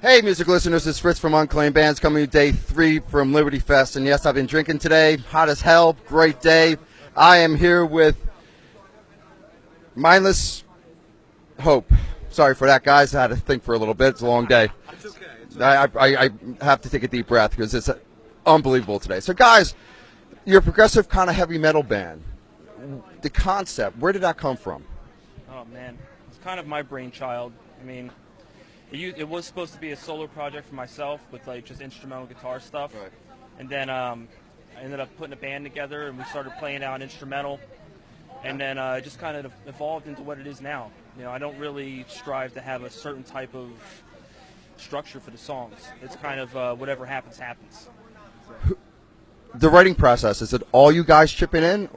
Hey, music listeners, it's Fritz from Unclaimed Bands coming to day 3 from Liberty Fest. And yes, I've been drinking today. Hot as hell. Great day. I am here with Mindless Hope. Sorry for that, guys. I had to think for a little bit. It's a long day. It's okay. I have to take a deep breath because it's unbelievable today. So, guys, you're a progressive kind of heavy metal band. The concept, where did that come from? Oh, man. It's kind of my brainchild. I mean, it was supposed to be a solo project for myself with like just instrumental guitar stuff. Right. And then I ended up putting a band together and we started playing out instrumental. And then it just kind of evolved into what it is now. You know, I don't really strive to have a certain type of structure for the songs. It's kind of whatever happens, happens. The writing process, is it all you guys chipping in?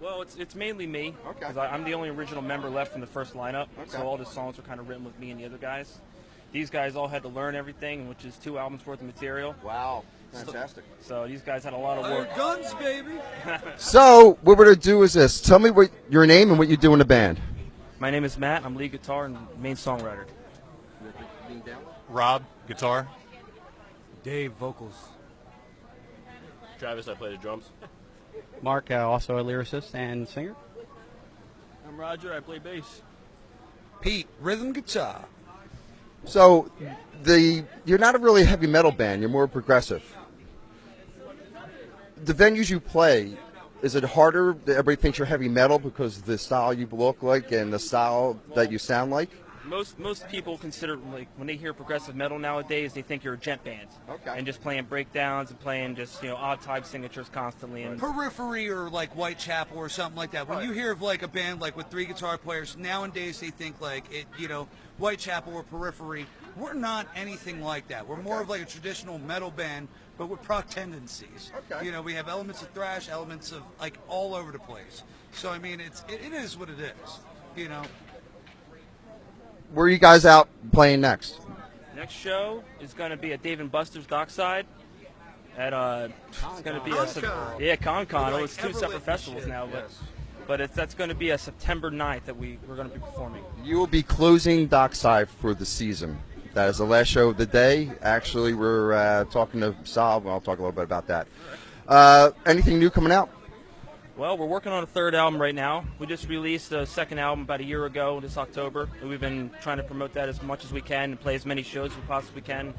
Well, it's mainly me. Okay. Because I'm the only original member left from the first lineup. Okay. So all the songs were kind of written with me and the other guys. These guys all had to learn everything, which is 2 albums worth of material. Wow. Fantastic. So these guys had a lot of work. Guns, baby. So what we're going to do is this. Tell me what your name and what you do in the band. My name is Matt. I'm lead guitar and main songwriter. Rob, guitar. Dave, vocals. Travis, I play the drums. Mark, also a lyricist and singer. I'm Roger, I play bass. Pete, rhythm guitar. So you're not a really heavy metal band. You're more progressive. The venues you play, is it harder that everybody thinks you're heavy metal because of the style you look like and the style that you sound like? Most people consider, like, when they hear progressive metal nowadays, they think you're a gent band. Okay. And just playing breakdowns and playing just, odd type signatures constantly. And Periphery or like Whitechapel or something like that. When you hear of like a band like with 3 guitar players, nowadays they think like it, Whitechapel or Periphery. We're not anything like that. We're more of like a traditional metal band, but with rock tendencies. Okay. We have elements of thrash, elements of like all over the place. So I mean, it is what it is. Where are you guys out playing next? next show is going to be at Dave & Buster's Dockside. It's going to be Con-Con. Like It's 2 separate Everlit festivals shit, now, yes. but that's going to be a September 9th that we're going to be performing. You will be closing Dockside for the season. That is the last show of the day. Actually, we're talking to Sal. I'll talk a little bit about that. Anything new coming out? Well, we're working on a 3rd album right now. We just released a 2nd album about a year ago, this October. And we've been trying to promote that as much as we can and play as many shows as we possibly can.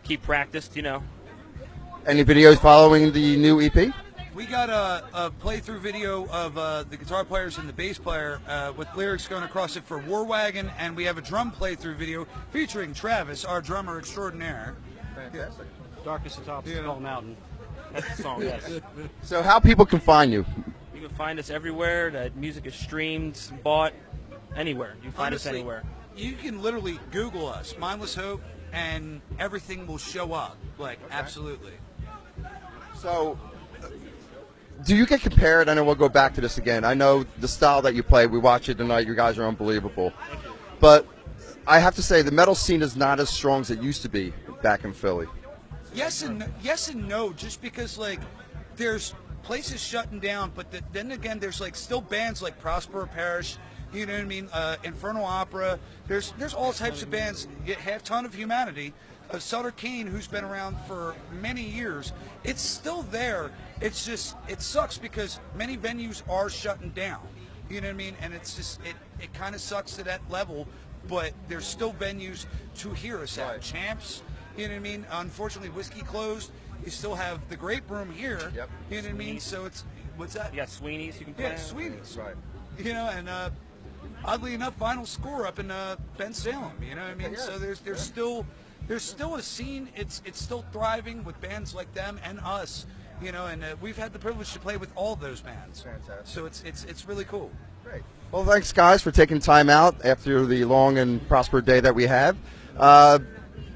Keep practiced, Any videos following the new EP? We got a playthrough video of the guitar players and the bass player with lyrics going across it for War Wagon, and we have a drum playthrough video featuring Travis, our drummer extraordinaire. Fantastic. Darkest atop Skull Mountain. That's the song, yes. So how people can find you? You can find us everywhere. That music is streamed, bought, anywhere. You can find us Honestly, anywhere. You can literally Google us, Mindless Hope, and everything will show up. Absolutely. So, do you get compared? I know we'll go back to this again. I know the style that you play. We watch it tonight. You guys are unbelievable. But I have to say, the metal scene is not as strong as it used to be back in Philly. Yes and no. Just because there's places shutting down, but then again, there's still bands like Prospero Parish. You know what I mean? Infernal Opera. There's all types of bands. Half Ton of Humanity. Sutter Kane, who's been around for many years, it's still there. It's just, it sucks because many venues are shutting down. You know what I mean? And it's just, it kind of sucks to that level, but there's still venues to hear us at. Right. Champs, you know what I mean? Unfortunately, Whiskey closed. You still have the Grape Room here. Yep. You know what I mean? So it's, what's that? You got Sweeney's you can play. Yeah, Sweeney's. Right. And oddly enough, Final Score up in Ben Salem. You know what I mean? Yeah. So there's still a scene. It's still thriving with bands like them and us. And we've had the privilege to play with all those bands. Fantastic. So it's really cool. Great. Well, thanks, guys, for taking time out after the long and prosperous day that we have.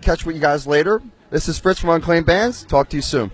Catch with you guys later. This is Fritz from Unclaimed Bands. Talk to you soon.